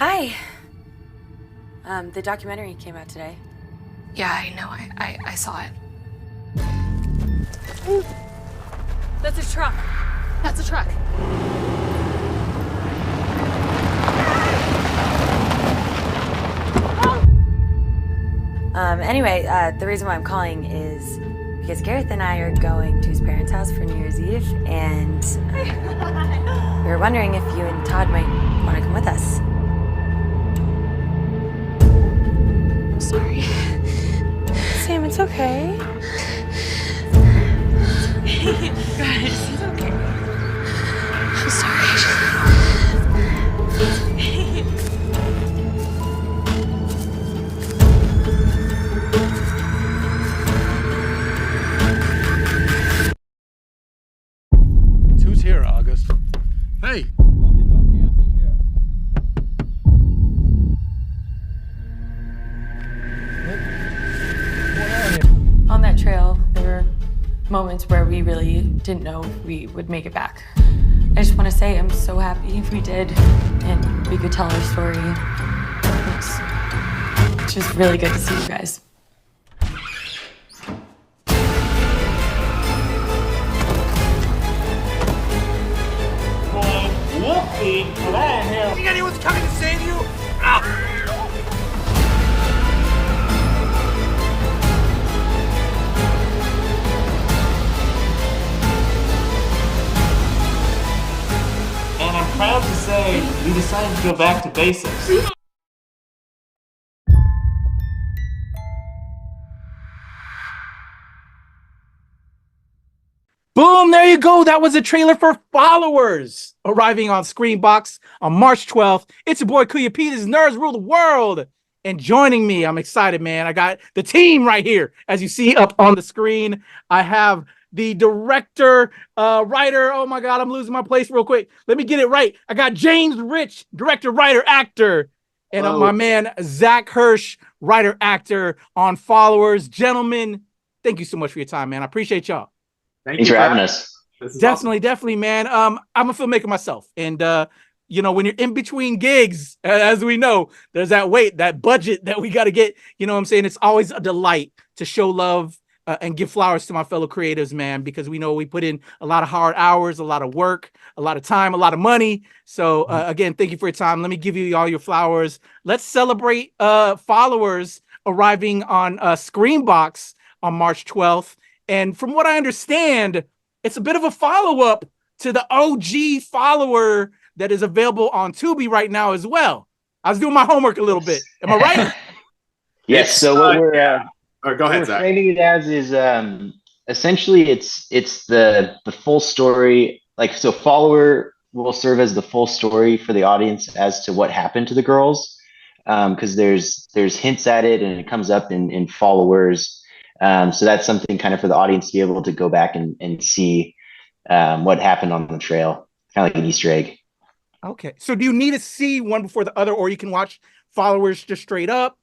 Hi. The documentary came out today. Yeah, I know. I saw it. That's a truck. That's a truck. Anyway, the reason why I'm calling is because Gareth and I are going to his parents' house for New Year's Eve, and we were wondering if you and Todd might want to come with us. Sorry. Sam, it's okay. Guys, it's okay. I'm sorry. Who's here, August? Hey. On that trail, there were moments where we really didn't know we would make it back. I just want to say I'm so happy we did, and we could tell our story. It's just really good to see you guys. Whoopsie! Well, that hell. Think anyone's coming to save you? Ah. And I'm proud to say we decided to go back to basics. Boom, there you go. That was a trailer for Followers, arriving on Screenbox on March 12th. It's your boy Kuya P. This is Nerds Rule the World. And joining me, I'm excited, man. I got the team right here. As you see up on the screen, I have the director, writer. Oh my God, I'm losing my place real quick. Let me get it right. I got James Rich, director, writer, actor. And my man, Zac Hersh, writer, actor on Followers. Gentlemen, thank you so much for your time, man. I appreciate y'all. Thanks for having us. Definitely, man. I'm a filmmaker myself, and when you're in between gigs, as we know, there's that weight, that budget that we got to get. You know what I'm saying? It's always a delight to show love and give flowers to my fellow creatives, man, because we know we put in a lot of hard hours, a lot of work, a lot of time, a lot of money. So again, thank you for your time. Let me give you all your flowers. Let's celebrate Followers arriving on Screenbox on March 12th. And from what I understand, it's a bit of a follow-up to the OG Follower that is available on Tubi right now as well. I was doing my homework a little bit. Am I right? Yes. So what we're go ahead, Zach. framing it as is essentially it's the full story. Like, so Follower will serve as the full story for the audience as to what happened to the girls, because there's hints at it and it comes up in Followers. So that's something kind of for the audience to be able to go back and see what happened on the trail, kind of like an Easter egg. Okay. So do you need to see one before the other, or you can watch Followers just straight up?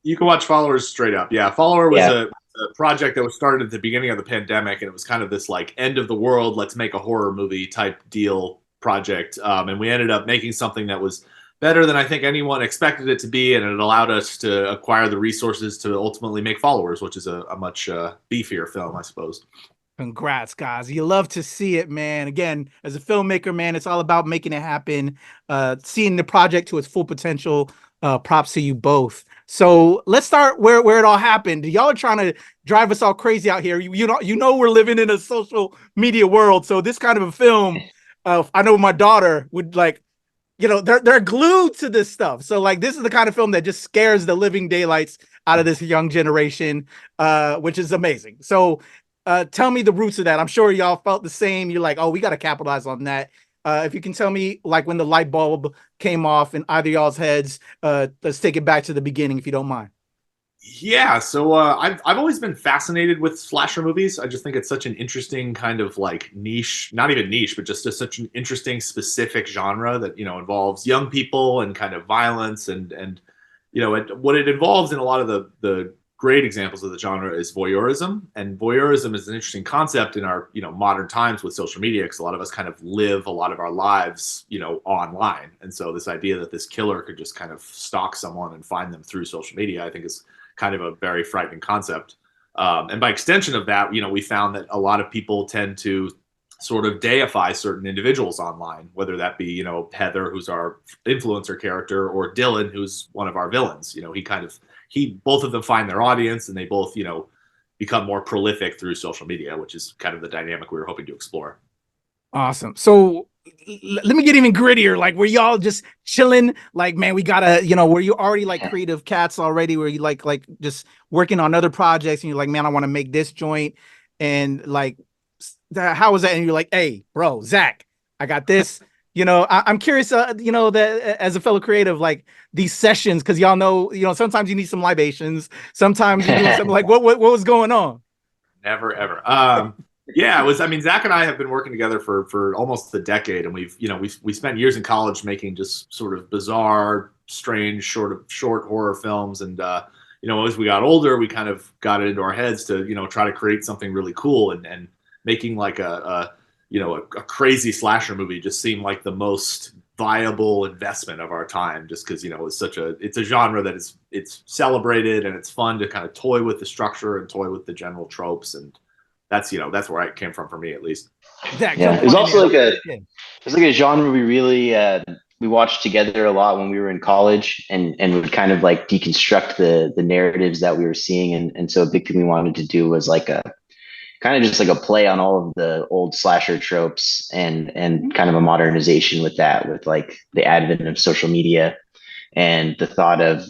You can watch Followers straight up. Yeah, Follower was a project that was started at the beginning of the pandemic, and it was kind of this like end of the world, let's make a horror movie type deal project. And we ended up making something that was better than I think anyone expected it to be, and it allowed us to acquire the resources to ultimately make Followers, which is a much beefier film, I suppose. Congrats, guys. You love to see it, man. Again, as a filmmaker, man, it's all about making it happen, seeing the project to its full potential. Props to you both. So let's start where it all happened. Y'all are trying to drive us all crazy out here. You know we're living in a social media world, so this kind of a film, I know my daughter would like. They're glued to this stuff. So like, this is the kind of film that just scares the living daylights out of this young generation, which is amazing. So tell me the roots of that. I'm sure y'all felt the same. You're like, oh, we got to capitalize on that. If you can tell me like when the light bulb came off in either y'all's heads, let's take it back to the beginning, if you don't mind. Yeah, so I've always been fascinated with slasher movies. I just think it's such an interesting kind of like niche, not even niche, but just such an interesting specific genre that, involves young people and kind of violence and what it involves in a lot of the great examples of the genre is voyeurism. And voyeurism is an interesting concept in our, modern times with social media, because a lot of us kind of live a lot of our lives, online. And so this idea that this killer could just kind of stalk someone and find them through social media, I think is kind of a very frightening concept. And by extension of that, we found that a lot of people tend to sort of deify certain individuals online, whether that be, Heather, who's our influencer character, or Dylan, who's one of our villains. Both of them find their audience, and they both, become more prolific through social media, which is kind of the dynamic we were hoping to explore. Awesome. So let me get even grittier. Like, were y'all just chilling? Like, man, we gotta, were you already like creative cats already? Were you like just working on other projects, and you're like, man, I want to make this joint, and like, how was that? And you're like, hey, bro, Zach, I got this. I'm curious, that as a fellow creative, like these sessions, because y'all know, sometimes you need some libations, sometimes you do something like, what was going on? Never, ever. Zach and I have been working together for almost a decade, and we spent years in college making just sort of bizarre, strange, short horror films. And, as we got older, we kind of got it into our heads to, try to create something really cool, and making like a crazy slasher movie just seemed like the most viable investment of our time, just because it's a genre that it's celebrated, and it's fun to kind of toy with the structure and toy with the general tropes, and that's where it came from for me, at least. It was also like a genre we really we watched together a lot when we were in college, and would kind of like deconstruct the narratives that we were seeing, and so a big thing we wanted to do was like a kind of just like a play on all of the old slasher tropes, and kind of a modernization with that, with like the advent of social media and the thought of,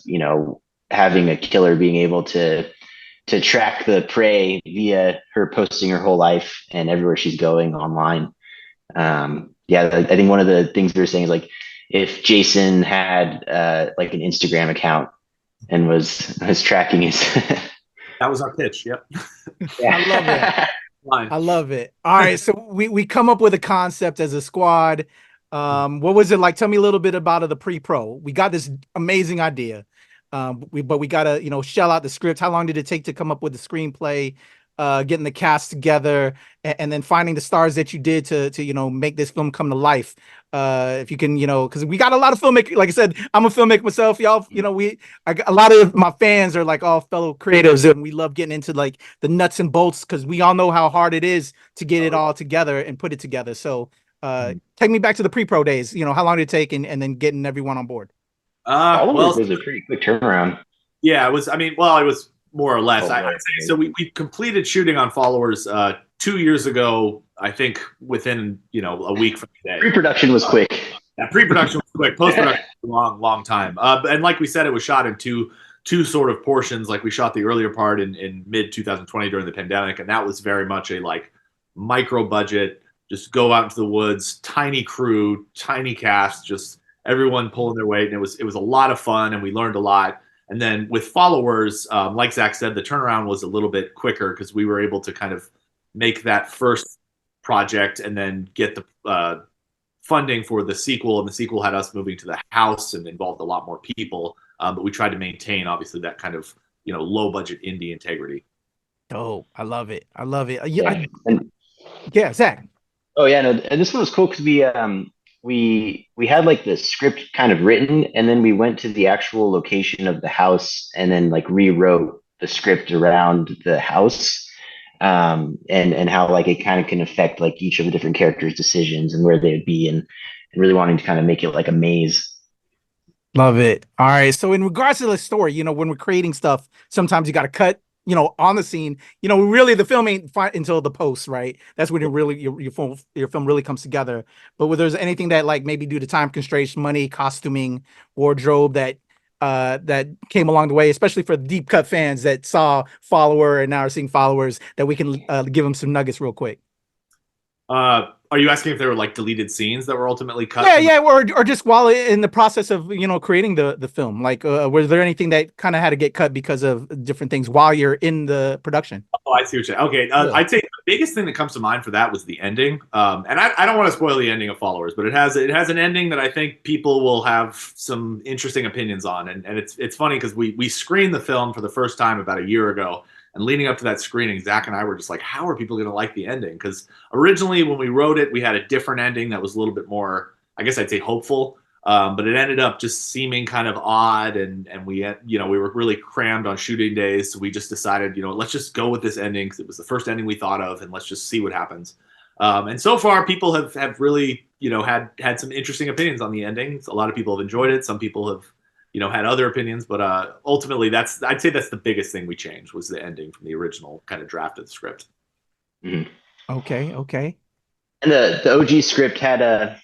having a killer being able to track the prey via her posting her whole life and everywhere she's going online. I think one of the things we were saying is like, if Jason had like an Instagram account and was tracking his That was our pitch. Yep. I love it. I love it. All right. So we come up with a concept as a squad. What was it like? Tell me a little bit about the pre-pro. We got this amazing idea. But we got to, shell out the script. How long did it take to come up with the screenplay, getting the cast together, and then finding the stars that you did to make this film come to life? If you can, because we got a lot of filmmakers. Like I said, I'm a filmmaker myself. Y'all, a lot of my fans are like all fellow creatives, and we love getting into like the nuts and bolts, because we all know how hard it is to get it all together and put it together. So take me back to the pre-pro days. How long did it take, and then getting everyone on board? It was a pretty quick turnaround. Yeah, it was. It was more or less. I'd say so. We completed shooting on Followers 2 years ago, I think, within a week from today. Pre-production was quick. Yeah, pre-production was quick. Post-production was a long time. And like we said, it was shot in two sort of portions. Like, we shot the earlier part in mid 2020 during the pandemic, and that was very much a like micro budget, just go out into the woods, tiny crew, tiny cast, just everyone pulling their weight, and it was a lot of fun, and we learned a lot. And then with Followers, like Zach said, the turnaround was a little bit quicker, because we were able to kind of make that first project and then get the funding for the sequel. And the sequel had us moving to the house and involved a lot more people. But we tried to maintain, obviously, that kind of, low budget indie integrity. Oh, I love it. Zach. Oh yeah, no, this one was cool because we had like the script kind of written, and then we went to the actual location of the house and then like rewrote the script around the house, and how like it kind of can affect like each of the different characters' decisions and where they'd be, and really wanting to kind of make it like a maze. Love it. All right. So in regards to the story, when we're creating stuff, sometimes you got to cut, on the scene. Really the film ain't until the post, right? That's when your film really comes together. But whether there's anything that like maybe due to time constraints, money, costuming, wardrobe that came along the way, especially for the deep cut fans that saw Follower and now are seeing Followers, that we can give them some nuggets real quick. Are you asking if there were like deleted scenes that were ultimately cut? Yeah, or just while in the process of creating the film, like was there anything that kind of had to get cut because of different things while you're in the production? Oh, I see what you're saying. Okay, I'd say the biggest thing that comes to mind for that was the ending. And I don't want to spoil the ending of Followers, but it has an ending that I think people will have some interesting opinions on. And it's funny because we screened the film for the first time about a year ago. And leading up to that screening, Zach and I were just like, how are people going to like the ending? Because originally when we wrote it, we had a different ending that was a little bit more, I guess I'd say hopeful. But it ended up just seeming kind of odd. And we were really crammed on shooting days. So we just decided, let's just go with this ending because it was the first ending we thought of. And let's just see what happens. And so far, people have really, had some interesting opinions on the endings. A lot of people have enjoyed it. Some people have had other opinions, but ultimately I'd say that's the biggest thing we changed was the ending from the original kind of draft of the script. Mm-hmm. Okay. And the OG script had a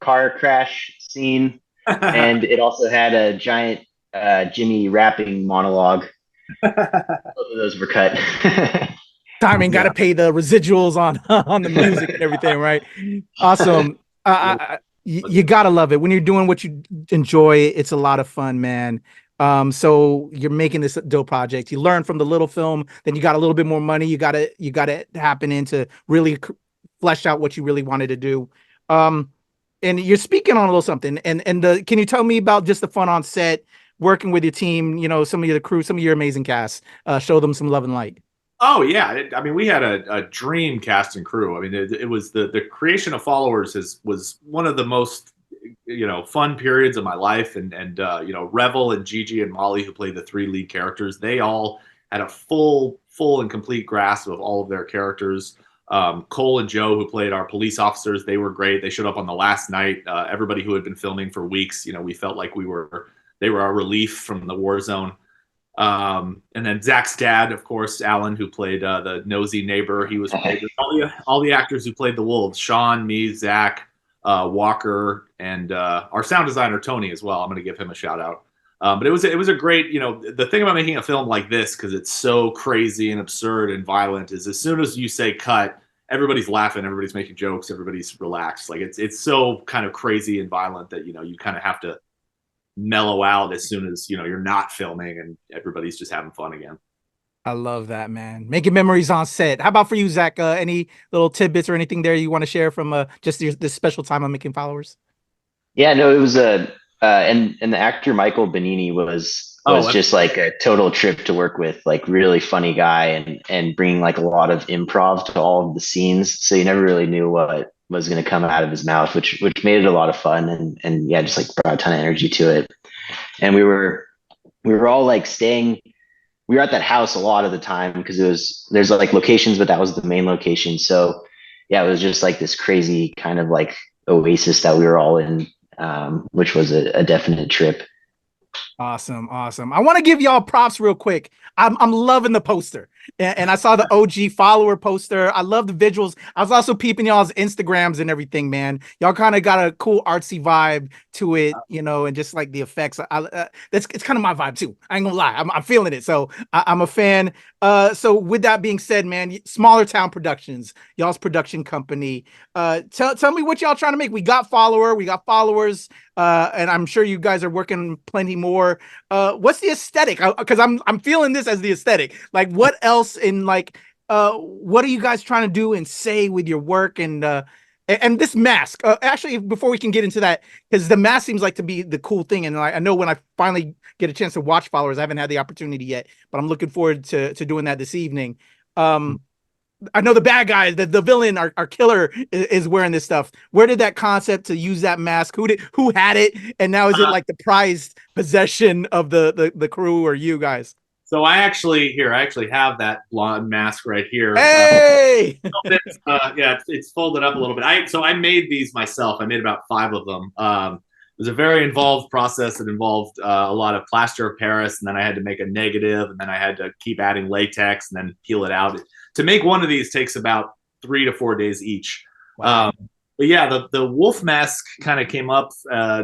car crash scene, and it also had a giant Jimmy rapping monologue. Both of those were cut. Timing, got to pay the residuals on the music and everything, right? Awesome. You gotta love it when you're doing what you enjoy. It's a lot of fun, man. So you're making this dope project. You learn from the little film, then you got a little bit more money. You got to happen into really flesh out what you really wanted to do. And you're speaking on a little something. And can you tell me about just the fun on set, working with your team? Some of your crew, some of your amazing cast. Show them some love and light. Oh yeah, we had a dream cast and crew. I mean, it was the creation of Followers was one of the most fun periods of my life, and Revel and Gigi and Molly, who played the three lead characters, they all had a full and complete grasp of all of their characters. Cole and Joe, who played our police officers, they were great. They showed up on the last night. Everybody who had been filming for weeks, we felt like they were our relief from the war zone. And then Zach's dad, of course, Alan, who played the nosy neighbor. He was played all the actors who played the wolves: Sean, me, Zach, Walker, and our sound designer Tony as well. I'm going to give him a shout out. But it was a great, the thing about making a film like this, because it's so crazy and absurd and violent, is as soon as you say cut, everybody's laughing, everybody's making jokes, everybody's relaxed. Like it's so kind of crazy and violent that you kind of have to mellow out as soon as you're not filming and everybody's just having fun again. I love that, man. Making memories on set. How about for you, Zach? Any little tidbits or anything there you want to share from just this special time on making Followers? Yeah, no, it was and the actor Michael Benini was just like a total trip to work with. Like really funny guy and bringing like a lot of improv to all of the scenes, so you never really knew what was going to come out of his mouth, which made it a lot of fun and yeah, just like brought a ton of energy to it. And we were all like we were at that house a lot of the time because there's like locations, but that was the main location. So yeah, it was just like this crazy kind of like oasis that we were all in, which was a definite trip. Awesome. I want to give y'all props real quick. I'm loving the poster, and I saw the OG follower poster. I love the visuals. I was also peeping y'all's Instagrams and everything, man. Y'all kind of got a cool artsy vibe to it, and just like the effects. It's kind of my vibe too. I ain't gonna lie, I'm feeling it. So I'm a fan. So with that being said, man, Smaller Town Productions, y'all's production company. Tell me what y'all trying to make. We got followers, and I'm sure you guys are working plenty more. What's the aesthetic? Because I'm feeling this as the aesthetic. Like, what else in like, what are you guys trying to do and say with your work and this mask? Actually, before we can get into that, because the mask seems like to be the cool thing, and I know when I finally get a chance to watch Followers, I haven't had the opportunity yet, but I'm looking forward to doing that this evening. I know the bad guy, the villain, our killer is wearing this stuff. Where did that concept to use that mask? Who had it? And now is it like the prized possession of the crew or you guys? So I actually have that blonde mask right here. Hey! It's folded up a little bit. I made these myself. I made about 5 of them. It was a very involved process. It involved a lot of plaster of Paris, and then I had to make a negative, and then I had to keep adding latex and then peel it out. To make one of these takes about 3 to 4 days each. Wow. But yeah, the wolf mask kind of came up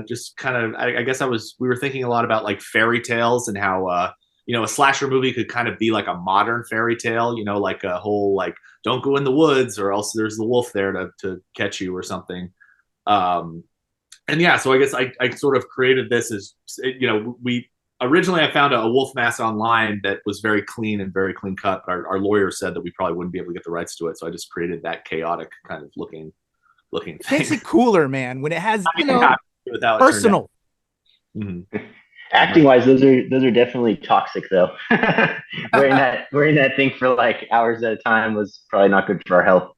just kind of, I guess we were thinking a lot about like fairy tales and how, a slasher movie could kind of be like a modern fairy tale, like a whole, like, don't go in the woods or else there's the wolf there to catch you or something. And yeah, so I guess I sort of created this as, originally I found a wolf mask online that was very clean and very clean cut. But our lawyer said that we probably wouldn't be able to get the rights to it. So I just created that chaotic kind of looking thing. It makes it cooler, man, when it has, without personal. Acting wise, those are definitely toxic though. wearing that thing for like hours at a time was probably not good for our health.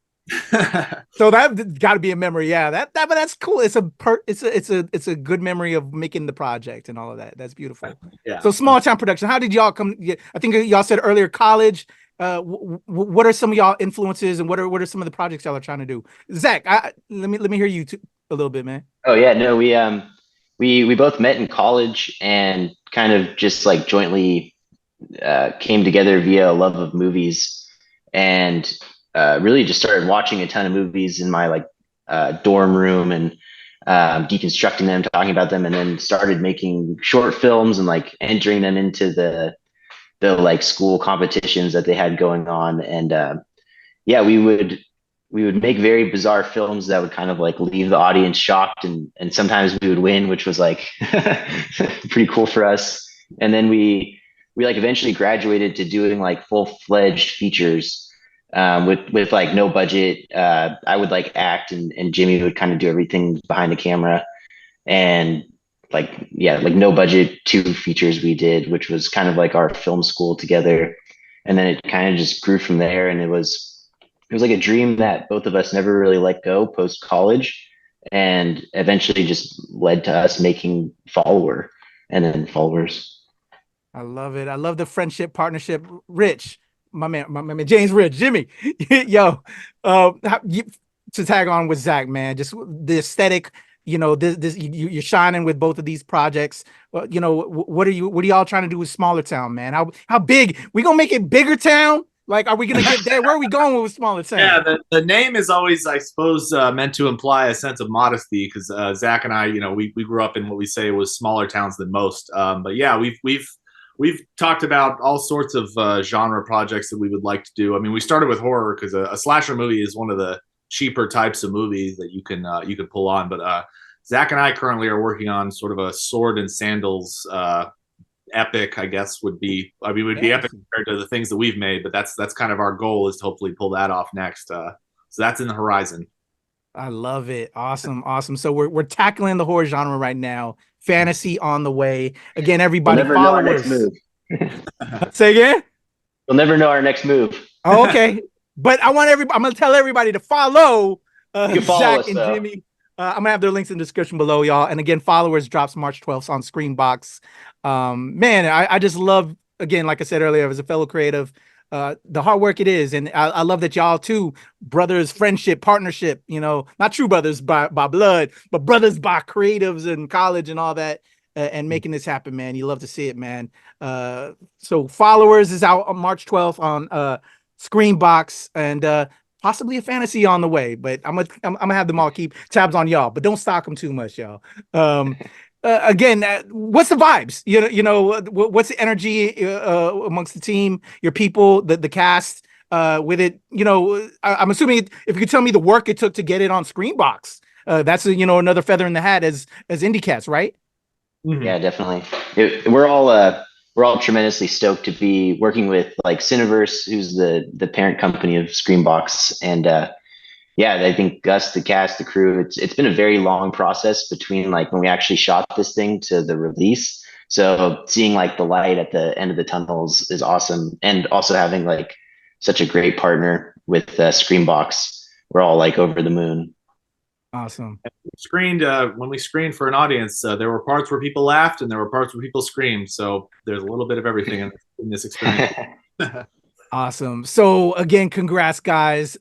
So that got to be a memory. Yeah, but that's cool. It's a good memory of making the project and all of that. That's beautiful. Yeah. So small town production. How did y'all come? I think y'all said earlier college. What are some of y'all influences and what are some of the projects y'all are trying to do? Zach, let me hear you a little bit, man. Oh yeah, no, we both met in college and kind of just like jointly came together via a love of movies, and really just started watching a ton of movies in my like dorm room and deconstructing them, talking about them, and then started making short films and like entering them into the like school competitions that they had going on. And yeah, we would make very bizarre films that would kind of like leave the audience shocked, and sometimes we would win, which was like pretty cool for us. And then we like eventually graduated to doing like full-fledged features with like no budget. I would like act and Jimmy would kind of do everything behind the camera, and like no budget 2 features we did, which was kind of like our film school together. And then it kind of just grew from there, and it was like a dream that both of us never really let go post college, and eventually just led to us making Follower and then Followers. I love it. I love the friendship, partnership. Rich, my man, James Rich, Jimmy, yo, to tag on with Zach, man, just the aesthetic, this you're shining with both of these projects. What are y'all trying to do with Smaller Town, man? How big? We gonna make it bigger town? Like, are we gonna get there? Where are we going with Smaller Town? Yeah, the name is always, I suppose, meant to imply a sense of modesty, because Zach and I, we grew up in what we say was smaller towns than most. But yeah, we've talked about all sorts of genre projects that we would like to do. I mean, we started with horror because a slasher movie is one of the cheaper types of movies that you can pull on. But Zach and I currently are working on sort of a sword and sandals epic, I guess would be epic compared to the things that we've made, but that's kind of our goal, is to hopefully pull that off next. So that's in the horizon. I love it. Awesome. So we're tackling the horror genre right now. Fantasy on the way. Again, everybody We'll never know our next move. Say again? We'll never know our next move. Oh, okay. But I'm gonna tell everybody to follow Zach and though. Jimmy. I'm gonna have their links in the description below, y'all. And again, Followers drops March 12th on Screenbox. Man, I just love, again, like I said earlier, as a fellow creative, the hard work it is. And I love that y'all too, brothers, friendship, partnership, not true brothers by blood, but brothers by creatives and college and all that, and making this happen, man. You love to see it, man. So Followers is out on March 12th on Screenbox, and possibly a fantasy on the way, but I'm gonna have them all keep tabs on y'all, but don't stalk them too much, y'all. Again, what's the vibes? What's the energy amongst the team, your people, the cast with it? I'm assuming if you could tell me the work it took to get it on Screenbox, that's another feather in the hat as indie cats, right? Mm-hmm. Yeah, definitely. We're all tremendously stoked to be working with like Cineverse, who's the parent company of Screenbox, and yeah, I think Gus, the cast, the crew, it's been a very long process between like when we actually shot this thing to the release. So seeing like the light at the end of the tunnels is awesome, and also having like such a great partner with Screenbox, we're all like over the moon. Awesome. When we screened for an audience, there were parts where people laughed and there were parts where people screamed. So there's a little bit of everything in this experience. Awesome. So again, congrats, guys.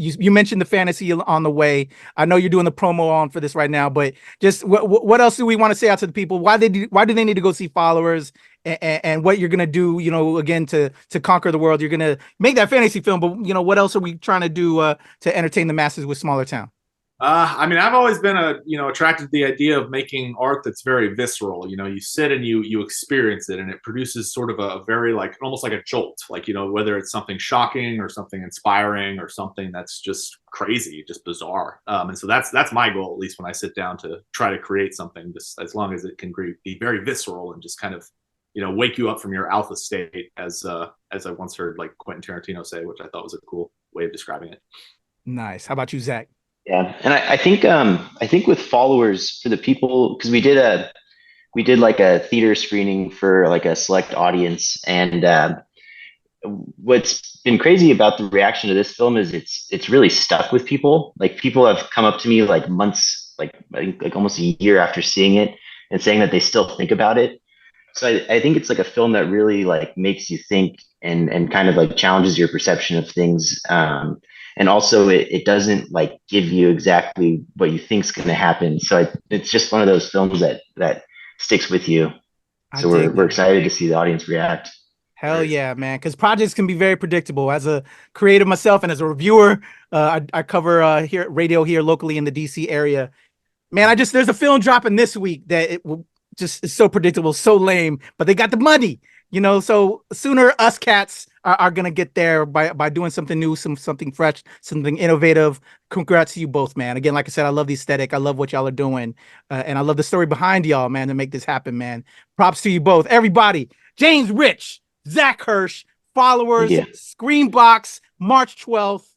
You mentioned the fantasy on the way. I know you're doing the promo on for this right now, but just what else do we want to say out to the people? Why do they need to go see Followers, and what you're gonna do? Again, to conquer the world. You're gonna make that fantasy film, but what else are we trying to do to entertain the masses with Smaller Town? I mean, I've always been attracted to the idea of making art that's very visceral. You sit and you experience it, and it produces sort of a very almost like a jolt. Whether it's something shocking or something inspiring or something that's just crazy, just bizarre. And so that's my goal, at least when I sit down to try to create something. Just as long as it can be very visceral and just kind of wake you up from your alpha state, as I once heard Quentin Tarantino say, which I thought was a cool way of describing it. Nice. How about you, Zach? Yeah, and I think with followers, for the people, because we did a theater screening for a select audience, and what's been crazy about the reaction to this film is it's really stuck with people. People have come up to me months, I think almost a year after seeing it, and saying that they still think about it. So I think it's a film that really makes you think and kind of challenges your perception of things. And also it doesn't give you exactly what you think is going to happen. So it's just one of those films that sticks with you. So we're excited to see the audience react. Hell yeah, man. Because projects can be very predictable. As a creative myself and as a reviewer, I cover radio here locally in the DC area. Man, there's a film dropping this week that it will just is so predictable, so lame, but they got the money. So sooner us cats are gonna get there by doing something new, something fresh, something innovative. Congrats to you both, man. Again, like I said, I love the aesthetic. I love what y'all are doing, and I love the story behind y'all, man, to make this happen, man. Props to you both, everybody. James Rich, Zac Hersh, followers, Screenbox, March 12th.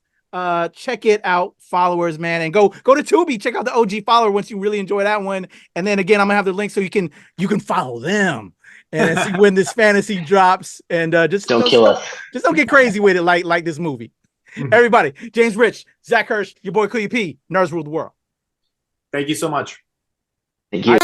Check it out, followers, man, and go to Tubi. Check out the OG Follower once you really enjoy that one. And then again, I'm gonna have the link so you can follow them and see when this fantasy drops. And just don't kill us. Just don't get crazy with it like this movie. Everybody, James Rich, Zac Hersh, your boy Kuya P, Nerds Rule the World. Thank you so much. Thank you.